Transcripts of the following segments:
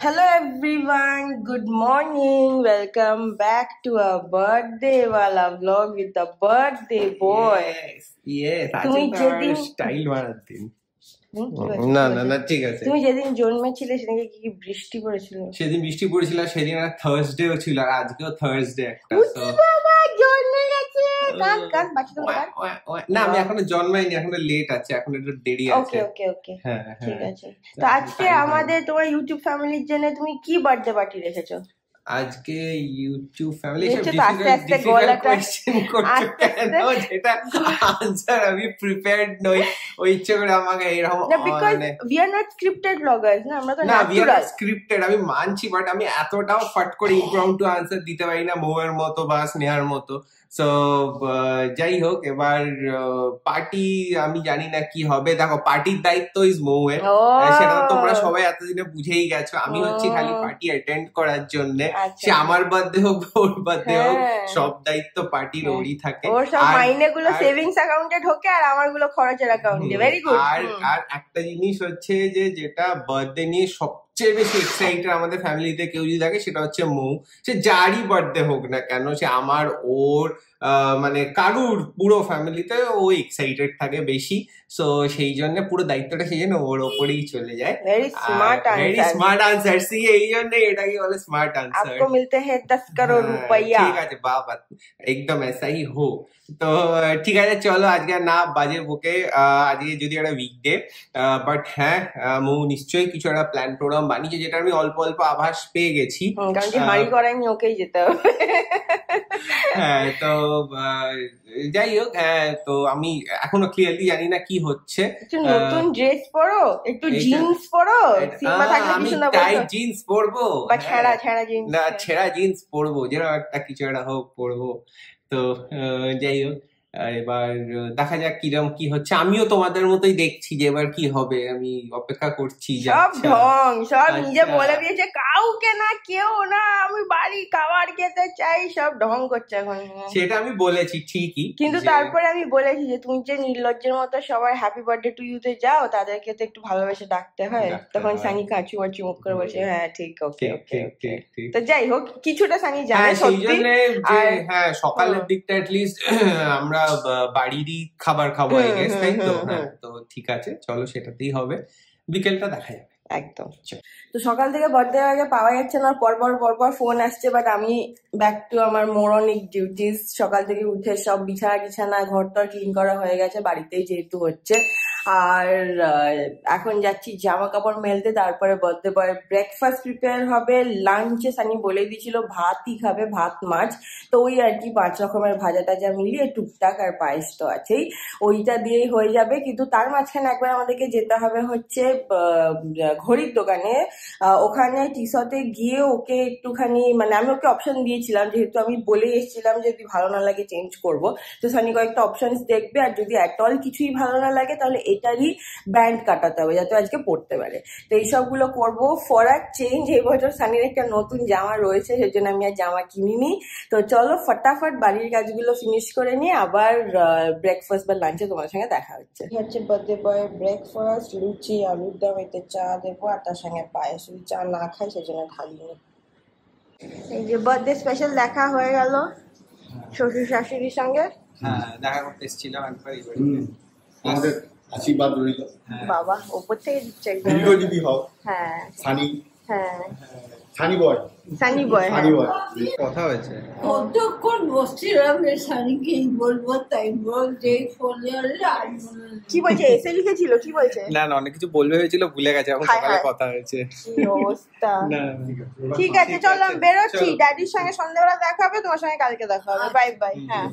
Hello everyone, good morning. Welcome back to a birthday wala vlog with the birthday boy. Yes. তুমি যেদিন style মারার দিন। না ঠিক আছে। তুমি যেদিন জন্মেছিলে সেদিন কি বৃষ্টি পড়েছিল? সেদিন বৃষ্টি পড়েছিল, সেদিন আর থার্সডেও ছিল, আর আজকেও থার্সডে একটা। বাবা জন্মে গেছে। কাক বাচ্চা না, আমি এখনো জন্মাইনি, এখনো লেট আছে, এখন একটু দেরি আছে। ওকে হ্যাঁ ঠিক আছে। তো আজকে আমাদের তোমার ইউটিউব ফ্যামিলির জন্য তুমি কি বার্থডে পার্টি রেখেছো? আজকে ইউটিউব ফ্যামিলি কোয়েশ্চেন করছো কেন, যেটা আনসার আমি প্রিপেয়ার্ড নই, ওই ইচ্ছে করে আমাকে এরকম, because we are not scripted Bloggers না, আমরা তো ন্যাচারাল। স্ক্রিপ্টেড আমি মানছি, বাট আমি এতটাও ফট করে ইমপ্রম্পটু আনসার দিতে পারি না মৌয়ের মতো বা স্নেহার মতো। সো যাই হোক, এবার পার্টি আমি জানি না কি হবে। দেখো, পার্টির দায়িত্ব ইজ মৌয়ের, সেটা তোমরা সবাই এতদিনে বুঝেই গেছো। আমি হচ্ছি খালি পার্টি অ্যাটেন্ড করার জন্য। সে আমার বার্থডে হোক ওর বার্থডে হোক, সব দায়িত্ব পার্টির ওরই থাকে। ওর সব মাইনে গুলো সেভিংস অ্যাকাউন্টে ঢোকে আর আমার গুলো খরচের অ্যাকাউন্টে। Very good. আর একটা জিনিস হচ্ছে যে যেটা বার্থডে নিয়ে সবচেয়ে বেশি এক্সাইটেড আমাদের ফ্যামিলিতে কেউ যদি থাকে, সেটা হচ্ছে মৌ। সে যারই বার্থডে হোক না কেন, সে আমার ওর মানে কারুর পুরো ফ্যামিলিতে ও এক্সাইটেড থাকে বেশি। সো সেই জন্য পুরো দায়িত্বটা সেই জন্য ওর ওপরেই চলে যায়। Very smart answer. সি এই জন্য এটাকে বলে স্মার্ট আনসার। आपको मिलते हैं 10 करोड़ रुपया। ঠিক আছে বাবা, একদম এসাই হো। তো ঠিক আছে, চলো আজকে না বাজে বকে। আজকে যদি একটা উইকডে, বাট হ্যাঁ মৌ নিশ্চয়ই কিছু একটা প্ল্যান প্রোগ্রাম বানিয়েছে, যেটা আমি অল্প অল্প আভাস পেয়ে গেছি। কারণ কি হাঁড়ি করাইনি, ওকেই যেতে হবে। হ্যাঁ, তো যাই হোক, হ্যাঁ তো আমি এখনো ক্লিয়ারলি জানি না কি হচ্ছে। নতুন ড্রেস পরো, একটু জিন্স পরো, সিম্বা থাকলে আমি কিছু না টাইট জিন্স পরবো, বা ছেঁড়া জিন্স, না ছেঁড়া জিন্স পরবো, যেরকম একটা কিছু একটা হোক পরবো। তো যাই হোক, এবার দেখা যাক কিরম কি হচ্ছে। আমিও তোমাদের মতোই দেখছি যে এবার কি হবে, আমি অপেক্ষা করছি। সব ঢং, সব নিজে বলে দিয়েছে কাউকে না, কেউ না, আমি বাড়ি খাবার খেতে চাই, সব ঢং করছে এখন। সেটা আমি বলেছি ঠিকই, কিন্তু তারপরে আমি বলেছি যে তুমি যে নির্লজ্জের মতো সবাই হ্যাপি বার্থডে টু ইউতে যাও, তাদেরকে তো একটু ভালোবেসে ডাকতে হয়। তখন সানি কাঁচু আর চুমুক করে বলছে হ্যাঁ ঠিক, ওকে। তো যাই হোক, কিছুটা সানি জানে সত্যি। হ্যাঁ, সকালের দিকটা অ্যাটলিস্ট আমরা বাড়িরই খাবার খাবো, আই গেস, তাই তো? হ্যাঁ, তো ঠিক আছে, চলো সেটাতেই হবে, বিকেলটা দেখা যাবে। একদম। তো সকাল থেকে বার্থডে আগে পাওয়া যাচ্ছে না, পরপর ফোন আসছে, বাট আমি ব্যাক টু আমার মরনিক ডিউটিস। সকাল থেকে উঠে সব বিছানা ঘরটা ক্লিন করা হয়ে গেছে, বাড়িতেই যেহেতু হচ্ছে। আর এখন যাচ্ছি জামা কাপড় মেলতে, তারপরে বার্থডে বয়ের ব্রেকফাস্ট প্রিপেয়ার হবে। লাঞ্চে সানি বলে দিয়েছিল ভাতই খাবে, ভাত মাছ, তো ওই আর কি 5 রকমের ভাজা টাজা মিলিয়ে টুকটাক, আর পায়েস তো আছেই, ওইটা দিয়েই হয়ে যাবে। কিন্তু তার মাঝখানে একবার আমাদেরকে যেতে হবে হচ্ছে ঘড়ির দোকানে। ওখানে টিশর্টে গিয়ে ওকে একটুখানি, মানে আমি ওকে অপশন দিয়েছিলাম, যেহেতু আমি বলে এসেছিলাম যদি ভালো না লাগে চেঞ্জ করব, তো সানি কয়েকটা অপশনস দেখবে, আর যদি অ্যাট অল কিছুই ভালো না লাগে তাহলে এটারই ব্যান্ড কাটাতে হবে যাতে আজকে পড়তে পারে। তো এইসবগুলো করবো ফর আ চেঞ্জ। এই বছর সানির একটা নতুন জামা রয়েছে, সেজন্য আমি আর জামা কিনিনি। তো চলো ফটাফট বাড়ির কাজগুলো ফিনিশ করে নিয়ে আবার ব্রেকফাস্ট বা লাঞ্চে তোমার সঙ্গে দেখা হচ্ছে। বার্থডে বয়ের ব্রেকফাস্ট, লুচি, আলুর দম, এতে চা দেবো, আর তার সঙ্গে পায়েস। চা না খাই সেজন্য ঢালিনি। এই যে বার্থডে স্পেশাল দেখা হয়ে গেল শ্বশুর শাশুড়ির সঙ্গে। হ্যাঁ, দেখা করতে এসেছিলাম একবার। আমাদের আশীর্বাদ রইল। বাবা ওপর থেকে দিচ্ছে একদম। দীর্ঘজীবী হও। হ্যাঁ সানি। হ্যাঁ সানি বয়। কথা হয়েছে কতক্ষণ বসছিলাম সানিকে বলবো, তাই বল যে ফোনে কি বলছে, এসে লিখেছিল কি বলছে? না অনেক কিছু বলবে হয়েছিল, ভুলে গেছে, এখন সকালে কথা হয়েছে। কি অবস্থা। ঠিক আছে চলো আমি বেরোচ্ছি, ড্যাডির সঙ্গে সন্ধ্যাবেলা দেখা হবে, তোমার সঙ্গে কালকে দেখা হবে। Bye bye. হ্যাঁ।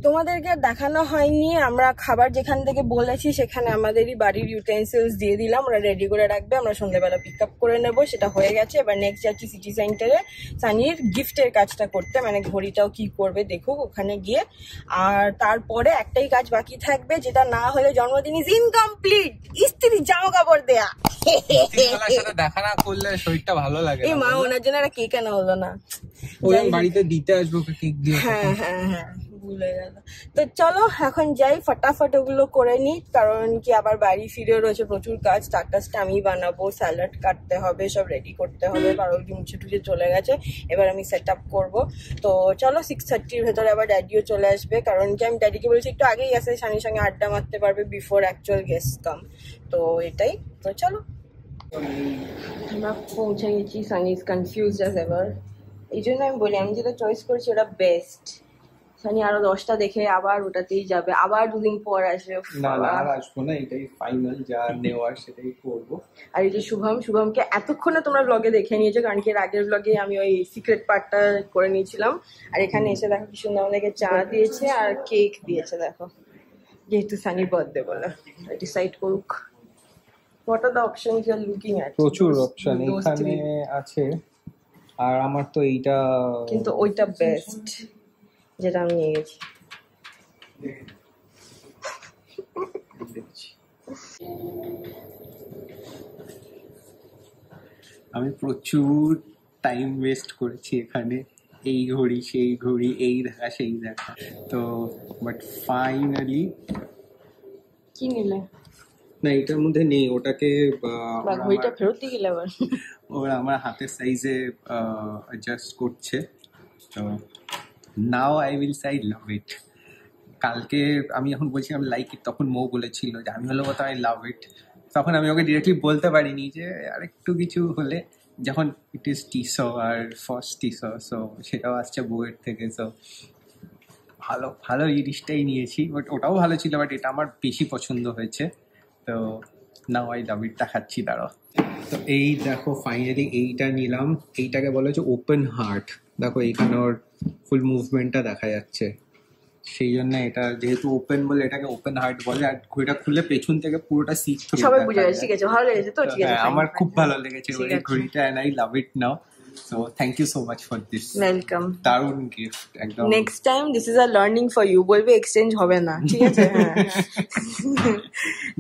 তোমাদেরকে দেখানো হয়নি, আমরা খাবার যেখান থেকে বলেছি সেখানে আমাদেরই বাড়ির ইউটেন্সিলস দিয়ে দিলাম, ওরা রেডি করে রাখবে, আমরা সন্ধ্যাবেলা পিক আপ করে নেবো, সেটা হয়ে গেছে। এবার নেক্সট যাচ্ছি সিটি সেন্টারে সানির গিফটের কাজটা করতে, মানে ঘড়িটাও কি করবে দেখুক ওখানে গিয়ে। আর তারপরে একটাই কাজ বাকি থাকবে, যেটা না হলে জন্মদিন ইজ ইনকমপ্লিট, ইস্ত্রির জামা কাপড় দেয়া। দেখা না করলে শরীরটা ভালো লাগে। এই মা ওনার জন্য একটা কেক আনা হলো না, বাড়িতে দিতে আসবো কেক দিয়ে। হ্যাঁ ভুল হয়ে গেল। তো চলো এখন যাই, ফটাফট ওগুলো করে নিই, কারণ কি আবার বাড়ি ফিরে রয়েছে প্রচুর কাজ। স্টার্টাসটা আমি বানাবো, স্যালাড কাটতে হবে, সব রেডি করতে হবে, পারল কি মুছে টুছে চলে গেছে, এবার আমি সেট আপ করবো। তো চলো 6:30 ভেতরে আবার ড্যাডিও চলে আসবে, কারণ কি আমি ড্যাডিকে বলছি একটু আগেই আসে, সানির সঙ্গে আড্ডা মারতে পারবে বিফোর অ্যাকচুয়াল গেস্ট কাম। তো এটাই, তো চলো আমরা পৌঁছে গেছি। Sunny is confused as ever, এই জন্য আমি বলি আমি যেটা চয়েস করেছি ওটা বেস্ট। সানি আরো 10টা দেখে আবার ওটাতেই যাবে, আবার দুদিন পর আসবে। না না আর আসবো না, এটাই ফাইনাল, যা নেওয়ার সেটাই করবো। আর এই যে শুভমকে এতক্ষণে তোমরা ব্লগে দেখে নিয়েছো, কারণ কি এর আগের ব্লগে আমি ওই সিক্রেট পার্টটা করে নিয়েছিলাম। আর এখানে এসে দেখো কি সুন্দর আমাদেরকে চা দিয়েছে আর কেক দিয়েছে, দেখো যেহেতু সানির বার্থডে বলে ডিসাইড করুক। What are the options you are looking at? প্রচুর অপশন এখানে আছে, আর আমার তো এইটা, কিন্তু ওইটা বেস্ট যেটা আমি নিয়ে গেছি। আমি প্রচুর টাইম ওয়েস্ট করেছি এখানে, এই ঘড়ি সেই ঘড়ি, এই দেখা সেই দেখা, তো বাট ফাইনালি। কি নিলে? না এটার মধ্যে নেই, ওটাকে ঘড়িটা ফেরত দিয়ে গেলে আবার ওরা আমার হাতের সাইজে অ্যাডজাস্ট করছে। তো now I will say I love it. কালকে আমি যখন বলছিলাম লাইক ইট, তখন মৌ বলেছিল যে আমি হলো কথা আই লাভ ইট, তখন আমি ওকে ডিরেক্টলি বলতে পারিনি যে আরেকটু কিছু হলে, যখন ইট ইজ টিসো আর ফার্স্ট টিসো, সো সেটাও আসছে বউয়ের থেকে। সো ভালো ভালো জিনিসটাই নিয়েছি, বাট ওটাও ভালো ছিল, বাট এটা আমার বেশি পছন্দ হয়েছে। তো নাও আই লাভ ইট দেখাচ্ছি, দাঁড়াও। তো এই দেখো ফাইনালি এইটা নিলাম, এইটাকে বলা হচ্ছে ওপেন হার্ট। দেখো এইখানে ওর ফুল মুভমেন্টটা দেখা যাচ্ছে, সেই জন্য এটা যেহেতু ওপেন বলে এটাকে ওপেন হার্ট বলে। আর ঘড়িটা খুলে পেছন থেকে পুরোটা সিট থ্রু। সবাই বুঝে গেছে, ঠিক আছে, ভালো লেগেছে তো? ঠিক আছে, আমার খুব ভালো লেগেছে এই ঘড়িটা, and I love it now. So thank you so much for this, welcome. দারুণ গিফট একদম। Next time this is a learning for you, বলবে এক্সচেঞ্জ হবে না, ঠিক আছে? হ্যাঁ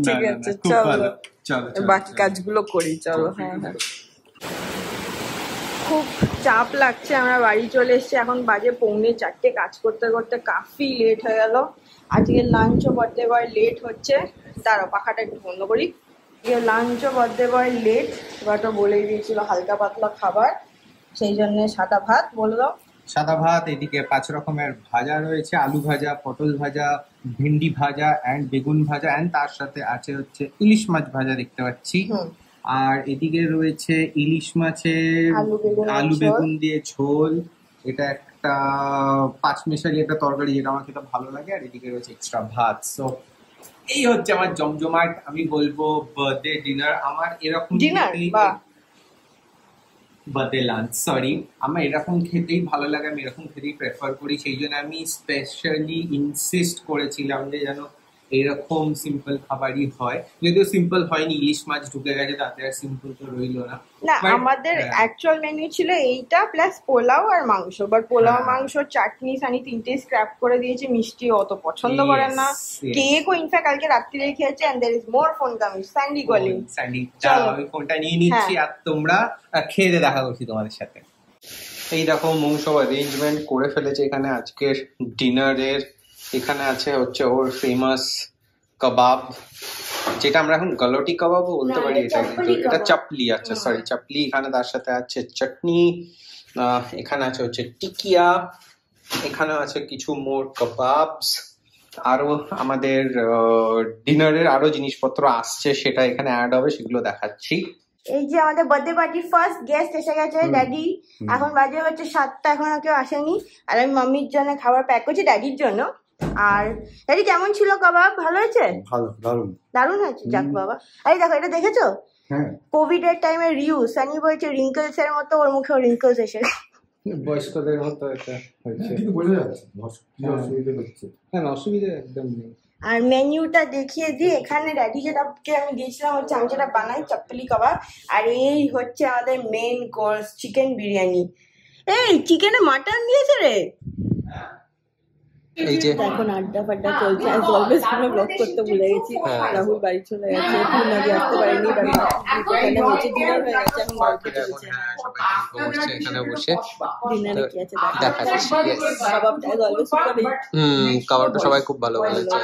ঠিক আছে, চলো চলো বাকি কাজগুলো করি, চলো। হ্যাঁ হ্যাঁ, খুব চাপ লাগছে, আমরা বাড়ি চলে এসেছি, এখন বাজে 3:45, কাজ করতে করতে কাফি লেট হয়ে গেল। আজকে লাঞ্চও বার্থডে বয় লেট হচ্ছে, দাঁড়াও পাখাটা একটু বন্ধ করি। লাঞ্চও বার্থডে বয় লেট, এবারটা বলেই দিয়েছিল হালকা পাতলা খাবার, সেই জন্য সাদা ভাত। বলে দাও। সাদা ভাত, এদিকে 5 রকমের ভাজা রয়েছে, আলু ভাজা, পটল ভাজা, ভেন্ডি ভাজা অ্যান্ড বেগুন ভাজা, অ্যান্ড তার সাথে আছে হচ্ছে ইলিশ মাছ ভাজা দেখতে পাচ্ছি। আর এদিকে রয়েছে ইলিশ মাছের আলু বেগুন দিয়ে ঝোল, এটা একটা 5 মেশালি একটা তরকারি, যেটা আমার খেতে ভালো লাগে। আর এদিকে রয়েছে এক্সট্রা ভাত। সো এই হচ্ছে আমার জমজমাট, আমি বলবো বার্থডে ডিনার। আমার এরকম বার্থডে লাঞ্চ, সরি, আমার এরকম খেতেই ভালো লাগে, আমি এরকম খেতেই প্রেফার করি, সেই জন্য আমি স্পেশালি ইনসিস্ট করেছিলাম যে যেন এরকম সিম্পল খাবারই হয়। যদিও সিম্পল হয়নি, ইলিশ মাছ ঢুকে গেছে, তাতে আর সিম্পল তো রইলো না। না, আমাদের অ্যাকচুয়াল মেনু ছিল এইটা প্লাস পোলাও আর মাংস, বাট পোলাও মাংস চাটনি সানি 3টে স্ক্র্যাপ করে দিয়েছে, মিষ্টি অত পছন্দ করে না, কেকও ইনফ্যাক্ট কালকে রাত্রিরে খেয়েছে। And there is more phone coming, Sandy calling. Sandy, আমি ফোনটা নিয়ে নিচ্ছি আর তোমরা খেয়ে দেখা করছি তোমাদের সাথে। এই দেখো মৌ সব অ্যারেঞ্জমেন্ট করে ফেলেছে এখানে আজকের ডিনারের। এখানে আছে হচ্ছে ওর ফেমাস কাবাব, যেটা আমরা এখন গলটি কাবাবও বলতে পারি, এটা চাপলি, আচ্ছা সরি চাপলি। এখানে তার সাথে আছে চাটনি, এখানে আছে হচ্ছে টিকিয়া, এখানে আছে কিছু মোর কাবাবস, আরো আমাদের ডিনারের আরো জিনিসপত্র আসছে, সেটা এখানে অ্যাড হবে, সেগুলো দেখাচ্ছি। এই যে আমাদের বার্থডে পার্টির ফার্স্ট গেস্ট এসে গেছে, ড্যাডি। এখন বাজে হচ্ছে 7টা, এখন কেউ আসেনি। আর আমি মাম্মির জন্য খাবার প্যাক করছি ড্যাডির জন্য। আর ড্যাডি কেমন ছিল কাবাব? ভালো হয়েছে? ভালো, দারুণ দারুণ হয়েছে, যাক বাবা। আরে দেখো, এটা দেখেছো? হ্যাঁ, কোভিড এর টাইমে রিউ সানি বলছে রিঙ্কলস এর মতো ওর মুখে রিঙ্কলস এসে, বয়স্কদের মতো এটা হচ্ছে, বোঝা যাচ্ছে অসুবিধা হচ্ছে। হ্যাঁ অসুবিধা একদম নেই। আর মেনিউটা দেখিয়ে দিই। এখানে ড্যাডি যেটাকে আমি দিয়েছিলাম হচ্ছে আমি যেটা বানাই চাপ্পলি কাবাব, আর এই হচ্ছে আমাদের মেন কোর্স চিকেন বিরিয়ানি। এই চিকেনে মাটন দিয়েছে রে। এই যে এখন আড্ডা ফাড্ডা চলছে, আর অলওয়েজ আমরা ব্লগ করতে ভুলে গেছি। রাহুল বাড়ি চলে গেছে, পূর্ণাদি আসতে পারেনি, এখানে হচ্ছে ডিনার হয়ে গেছে, এখন গল্প চলছে। এখানে বসে ডিনারে কি আছে দেখাচ্ছি। কাবাবটা গল্প শুরু করি। খাবারটা সবাই খুব ভালো বলেছে।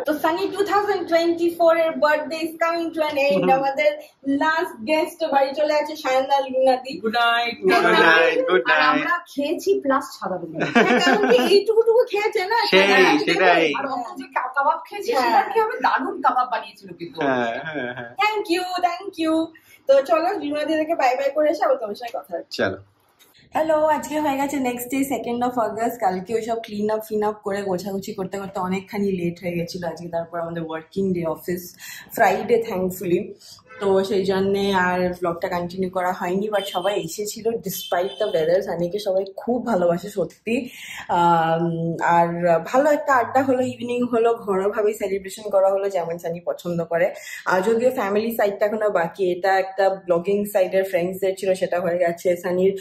তো সানি 2024 এর birthday is coming to an end. আমাদের লাস্ট গেস্ট বাড়ি চলে আছে সায়নদা লুনাদি। Good night. Good night. Good night. আমরা খেয়েছি প্লাস ছাড়া দিলাম। কারণ কি এইটুকুটুকু খেয়েছে না, সেটাই। আর অত যে কাবাব খেয়েছি সেটা কি হবে, দারুণ কাবাব বানিয়েছিল কিন্তু। Thank you. তো চলো লুনাদিকে বাই বাই করে এসে আবার তোমার সঙ্গে কথা হচ্ছে। চলো। হ্যালো, আজকে হয়ে গেছে next day 2nd of August। কালকে ওইসব ক্লিন আপ করে গোছাগুছি করতে করতে অনেকখানি লেট হয়ে গেছিলো। আজকে তারপর আমাদের working day, office Friday thankfully. তো সেই জন্যে আর ব্লগটা কন্টিনিউ করা হয়নি, বাট সবাই এসেছিল ডিসপাইট দ্য ওয়েদার। সানিকে সবাই খুব ভালোবাসে সত্যি। আর ভালো একটা আড্ডা হলো, ইভিনিং হলো, ঘরোয়াভাবেই সেলিব্রেশন করা হলো যেমন সানি পছন্দ করে। আর যদিও ফ্যামিলি সাইডটা এখনো বাকি, এটা একটা ব্লগিং সাইডের ফ্রেন্ডসদের ছিল, সেটা হয়ে গেছে। সানির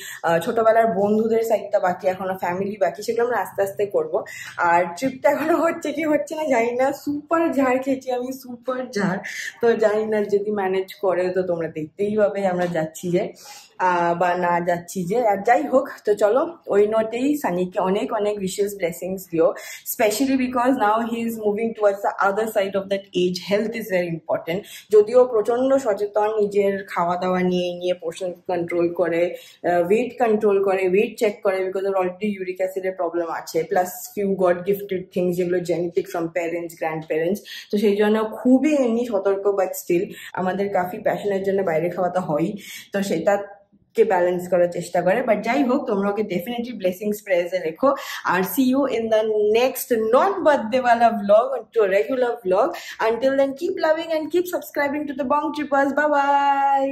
ছোটবেলার বন্ধুদের সাইডটা বাকি, এখনো ফ্যামিলি বাকি, সেগুলো আমরা আস্তে আস্তে করবো। আর ট্রিপটা এখনো হচ্ছে কি হচ্ছে না জানি না। সুপার ঝাড় খেয়েছি আমি, সুপার ঝাড়। তো জানি না যদি ম্যানেজ করে তো তোমরা দেখতেই পাবে আমরা যাচ্ছি যে বা না যাচ্ছি যে। আর যাই হোক, তো চলো ওই নোটেই সানিকে অনেক অনেক উইশেস ব্লেসিংস দিও, specially because now he is moving towards the other side of that age. Health is very important. যদিও প্রচন্ড সচেতন নিজের খাওয়া দাওয়া নিয়ে পোর্শন কন্ট্রোল করে, ওয়েট কন্ট্রোল করে, ওয়েট চেক করে, বিকজ ওর অলরেডি ইউরিক অ্যাসিডের প্রবলেম আছে, plus few god gifted things যেগুলো genetic from parents, grandparents. তো সেই জন্য খুবই এমনি সতর্ক, বাট স্টিল আমাদের কাফি প্যাশনের জন্য বাইরে খাওয়া তো হয়ই, তো সেটা কে ব্যালেন্স করার চেষ্টা করে। বাট যাই হোক, তোমরা ওকে ডেফিনেটলি ব্লেসিংস প্রেজে রেখো। আর see you in the next not birthday ওয়ালা vlog, to a regular vlog. Until then, keep loving and keep subscribing to the Bong Trippers. Bye bye.